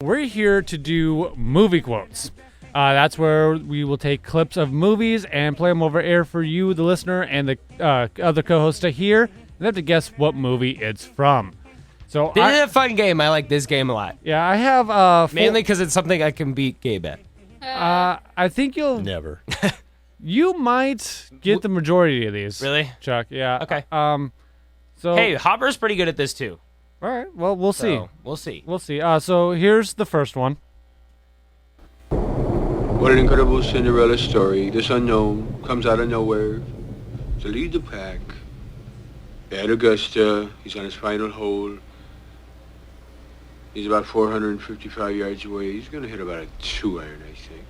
We're here to do movie quotes. That's where we will take clips of movies and play them over air for you, the listener, and the other co-host to hear. And they have to guess what movie it's from. So This is a fun game. I like this game a lot. Yeah, I have... Mainly because it's something I can beat Gabe at. I think you'll... Never. You might get the majority of these. Really? Chuck, yeah. Okay. So Hey, Hopper's pretty good at this too. all right, well, we'll see. So, we'll see. We'll see. So here's the first one. What an incredible Cinderella story. This unknown comes out of nowhere to lead the pack. At Augusta, he's on his final hole. He's about 455 yards away. He's going to hit about a 2-iron, I think.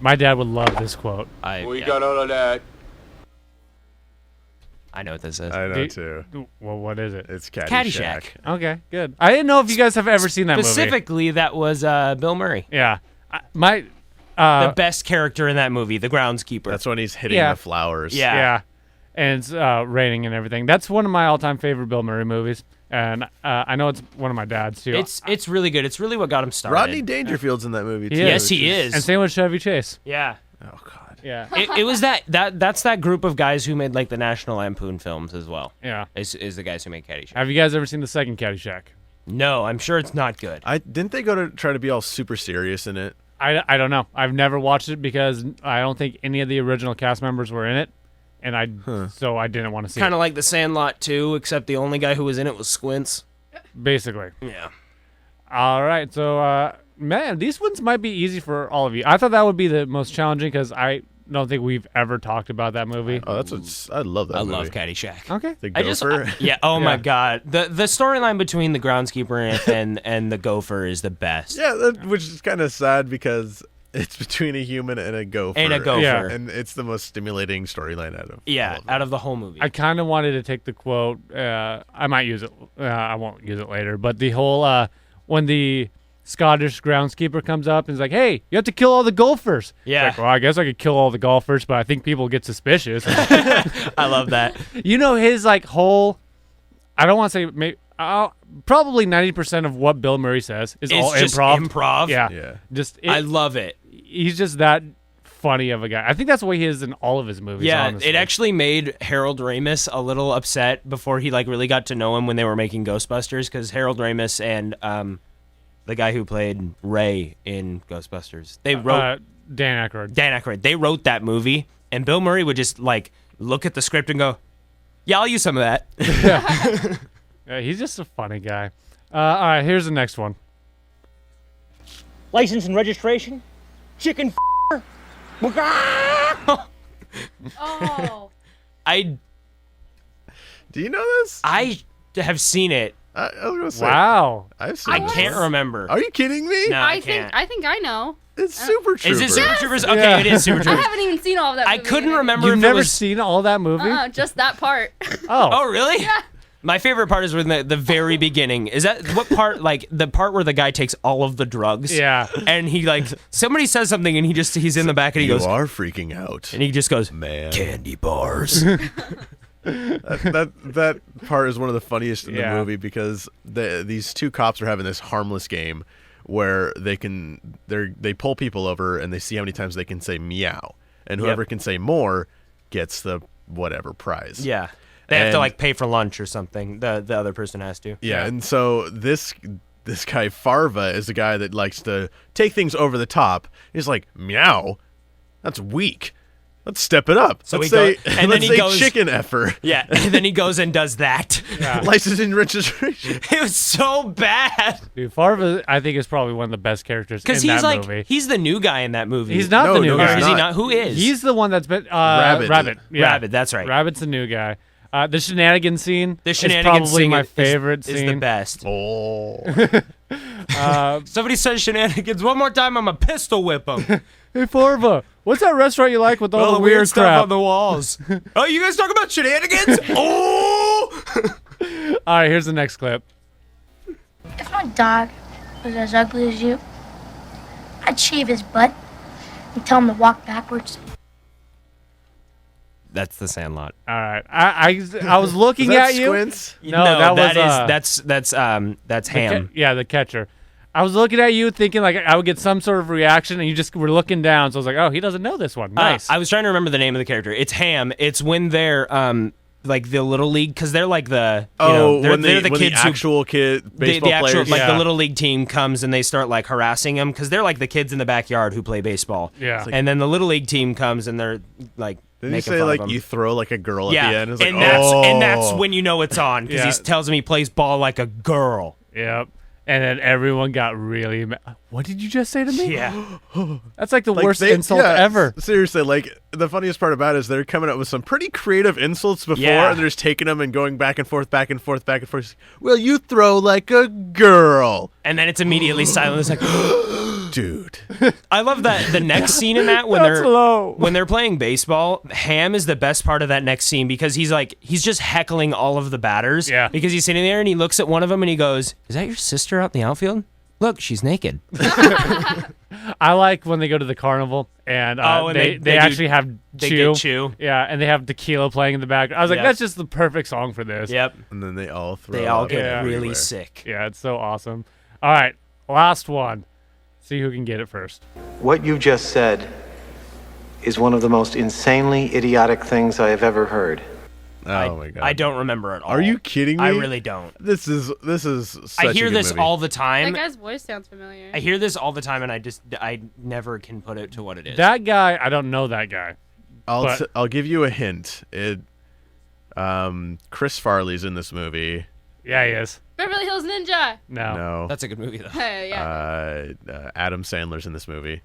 My dad would love this quote. We got all of that. I know what this is. I know too. Well, what is it? It's Caddyshack. Caddyshack. Okay, good. I didn't know if you guys have ever seen that movie. Specifically, that was Bill Murray. Yeah. The best character in that movie, the groundskeeper. That's when he's hitting Yeah. the flowers. Yeah. Yeah. And it's raining and everything. That's one of my all-time favorite Bill Murray movies. And I know it's one of my dad's, too. It's really good. It's really what got him started. Rodney Dangerfield's in that movie too. Yes, he is. And same with Chevy Chase. Yeah. Oh God. Yeah. It was that's that group of guys who made like the National Lampoon films as well. Yeah. Is the guys who made Caddyshack. Have you guys ever seen the second Caddyshack? No, I'm sure it's not good. Didn't they go to try to be all super serious in it? I don't know. I've never watched it because I don't think any of the original cast members were in it. And so I didn't want to see Kind it. of like The Sandlot 2, except the only guy who was in it was Squints. Basically. Yeah. All right. So, man, these ones might be easy for all of you. I thought that would be the most challenging because I don't think we've ever talked about that movie. Oh, I love that I movie. love Caddyshack. Okay. The I gopher. just, my God. The storyline between the groundskeeper and the gopher is the best. Yeah, which is kind of sad because it's between a human and a gopher. Yeah. And it's the most stimulating storyline out of out of the whole movie. I kind of wanted to take the quote. I might use it. I won't use it later. But the whole when the Scottish groundskeeper comes up and is like, "Hey, you have to kill all the golfers." Yeah. It's like, well, I guess I could kill all the golfers, but I think people get suspicious. I love that. You know his like whole. I don't want to say probably 90% of what Bill Murray says is all just improv. Yeah. Yeah. I love it. He's just that funny of a guy. I think that's the way he is in all of his movies. Yeah, honestly. it actually made Harold Ramis a little upset before he like really got to know him when they were making Ghostbusters, because Harold Ramis and the guy who played Ray in Ghostbusters, they wrote Dan Aykroyd. Dan Aykroyd. They wrote that movie, and Bill Murray would just like look at the script and go, "Yeah, I'll use some of that." Yeah, he's just a funny guy. All right, here's the next one. License and registration? Chicken Oh. Do you know this? I have seen it. I was gonna say. Wow. I've seen I this. can't remember. Are you kidding me? No, I can't. think I know. It's Super Troopers. Is it Super Troopers? Okay, Yeah. it is Super I Troopers. haven't even seen all of that movie. I couldn't remember You've if never it was. seen all that movie? Just that part. Oh, really? Yeah. My favorite part is when the very beginning. Is that what part? Like the part where the guy takes all of the drugs. Yeah. And he like somebody says something and he's in the back and he You goes are freaking out. and he just goes Man. candy bars. that part is one of the funniest in the Yeah. movie because these two cops are having this harmless game where they pull people over and they see how many times they can say meow, and whoever can say more gets the whatever prize. Yeah. They have to And- like pay for lunch or something. The other person has to. Yeah, and so this guy Farva is the guy that likes to take things over the top. He's like, meow, that's weak. Let's step it up. So let's he say, go- and then let's he say goes- chicken effer. Yeah. And then he goes and does that. Yeah. License and registration. It was so bad. Dude, Farva, I think, is probably one of the best characters in Because that he's like movie. he's the new guy in that movie. He's not No, the new no, guy. Or he's is he not. not? Who is? He's the one that's been Rabbit. Rabbit. Yeah. Rabbit, that's right. Rabbit's the new guy. The shenanigans scene. The is shenanigans probably scene my is- favorite is scene. the best. Oh. Somebody says shenanigans one more time, I'm a pistol whip him. Hey Farva, what's that restaurant you like with all, All the weird stuff crap? on the walls. Oh, you guys talking about shenanigans? Oh! All right, here's the next clip. If my dog was as ugly as you, I'd shave his butt and tell him to walk backwards. That's the Sandlot. All right, I was looking Is that at you. Squints? No, that was that's Ham. Yeah, the catcher. I was looking at you thinking like I would get some sort of reaction, and you just were looking down. So I was like, oh, he doesn't know this one. Nice. I was trying to remember the name of the character. It's Ham. It's when they're like the little league, because they're like the they're the when kids the actual kid baseball the actual players. like Yeah. the little league team comes and they start like harassing them because they're like the kids in the backyard who play baseball. Yeah. And then the little league team comes and they're like Didn't he making say fun like of 'em. you throw like a girl yeah, at the end? It's like, and that's when you know it's on because Yeah. he tells him he plays ball like a girl. Yep. And then everyone got really mad. What did you just say to me? Yeah. That's like the Like, worst they- insult yeah, ever. Seriously, like the funniest part about it is they're coming up with some pretty creative insults before, Yeah. and they're just taking them and going back and forth, back and forth, back and forth. Well, you throw like a girl, And then it's immediately silent. It's like, dude. I love that the next scene in that when That's they're low. when they're playing baseball, Ham is the best part of that next scene because he's just heckling all of the batters. Yeah. Because he's sitting there and he looks at one of them and he goes, "Is that your sister out in the outfield? Look, she's naked." I like when they go to the carnival and, And they do- actually have They Chew. get Chew. Yeah, and they have tequila playing in the back. I was like, Yeah. that's just the perfect song for this. Yep. And then they all throw. They all up get Yeah. really sick. Yeah, it's so awesome. All right, last one. See who can get it first. What you just said is one of the most insanely idiotic things I have ever heard. Oh my god! I don't remember at all. Are you kidding me? I really don't. This is such I hear a good this movie. all the That time. guy's voice sounds familiar. I hear this all the time, and I never can put it to what it is. That guy, I don't know that guy. but- I'll give you a hint. Chris Farley's in this movie. Yeah, he is. Beverly Hills Ninja. No. No, That's a good movie though. Hey, yeah. Adam Sandler's in this movie.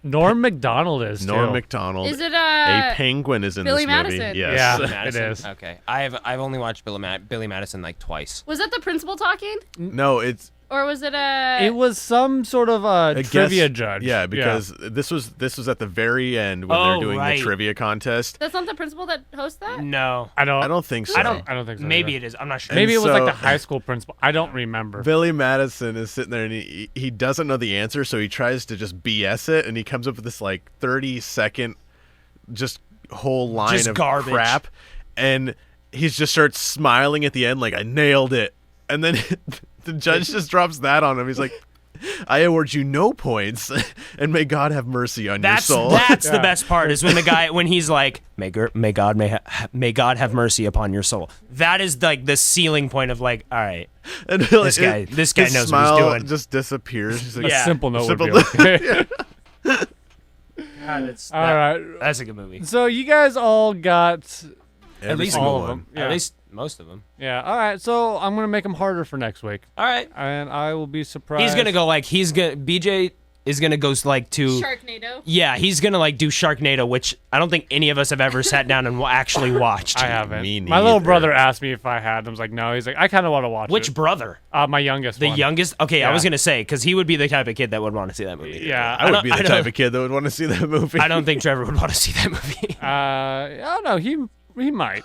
Norm Macdonald is Norm too. Macdonald. Is it a penguin is in Billy this movie. Madison? Yes. Yeah. Madison. It is. Okay, I've only watched Billy Madison like twice. Was that the principal talking, No, it's or was it a? It was some sort of a trivia guess- judge. Yeah, because this was at the very end when Oh, they're doing right. the trivia contest. That's not the principal that hosts that. No, I don't. I don't think so. I don't think so. maybe either. it is. I'm not sure. Maybe it was like so- the high school principal. I don't remember. Billy Madison is sitting there and he doesn't know the answer, so he tries to just BS it, and he comes up with this like 30-second just whole line Just of garbage. crap, and he just starts smiling at the end like I nailed it, and then the judge just drops that on him. He's like, I award you no points, and may God have mercy on That's your soul. that's the Yeah. best part is when he's like, may God have mercy upon your soul. That is like the ceiling point of like, all right, And This guy his knows what he's smile doing. just disappears. He's like, A Yeah. simple note Simple would be okay. All right. that's a good movie. So you guys all got At least all all of of them. them. Yeah. At least most of them. Yeah. All right. So I'm gonna make them harder for next week, All right. and I will be surprised. He's gonna go like BJ is gonna go like to Sharknado. yeah, he's gonna like do Sharknado, which I don't think any of us have ever sat down and actually watched. I haven't. Me My little neither. brother asked me if I had. I was like, no. He's like, I kind of want to watch Which it. brother? My youngest. The one. youngest? Okay, I Yeah. was gonna say because he would be the type of kid that would want to see that movie. Yeah. I would be the I type don't- of kid that would want to see that movie. I don't think Trevor would want to see that movie. I don't know. He might.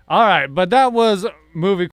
All right, but that was movie.